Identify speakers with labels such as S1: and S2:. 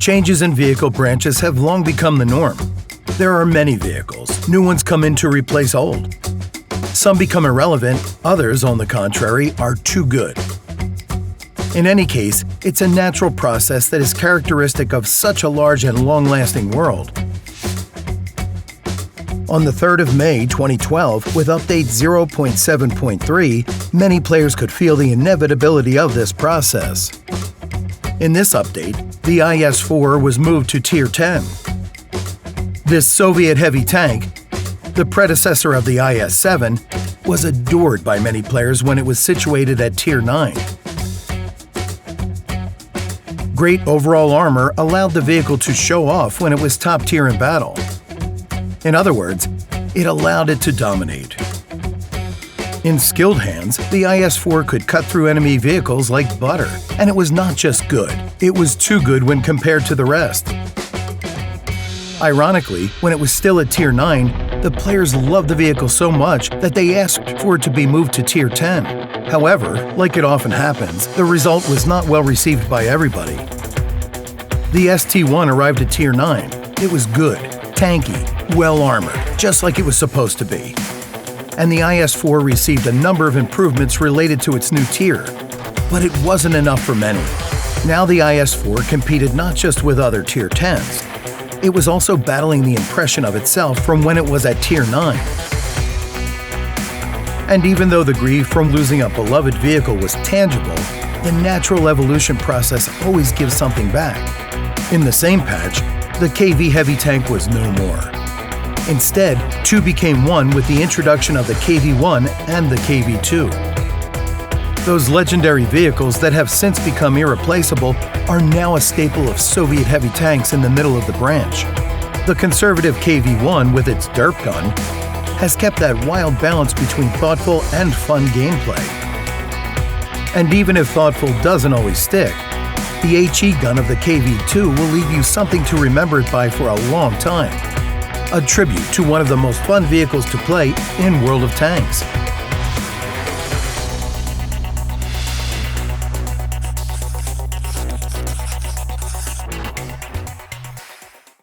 S1: Changes in vehicle branches have long become the norm. There are many vehicles. New ones come in to replace old. Some become irrelevant, others, on the contrary, are too good. In any case, it's a natural process that is characteristic of such a large and long-lasting world. On the 3rd of May 2012, with update 0.7.3, many players could feel the inevitability of this process. In this update, the IS-4 was moved to Tier 10. This Soviet heavy tank, the predecessor of the IS-7, was adored by many players when it was situated at Tier 9. Great overall armor allowed the vehicle to show off when it was top tier in battle. In other words, it allowed it to dominate. In skilled hands, the IS-4 could cut through enemy vehicles like butter, and it was not just good, it was too good when compared to the rest. Ironically, when it was still at Tier 9, the players loved the vehicle so much that they asked for it to be moved to Tier 10. However, like it often happens, the result was not well received by everybody. The ST-1 arrived at Tier 9. It was good, tanky, well-armored, just like it was supposed to be. And the IS-4 received a number of improvements related to its new tier. But it wasn't enough for many. Now the IS-4 competed not just with other Tier 10s, it was also battling the impression of itself from when it was at Tier 9. And even though the grief from losing a beloved vehicle was tangible, the natural evolution process always gives something back. In the same patch, the KV heavy tank was no more. Instead, two became one with the introduction of the KV-1 and the KV-2. Those legendary vehicles that have since become irreplaceable are now a staple of Soviet heavy tanks in the middle of the branch. The conservative KV-1 with its derp gun has kept that wild balance between thoughtful and fun gameplay. And even if thoughtful doesn't always stick, the HE gun of the KV-2 will leave you something to remember it by for a long time. A tribute to one of the most fun vehicles to play in World of Tanks.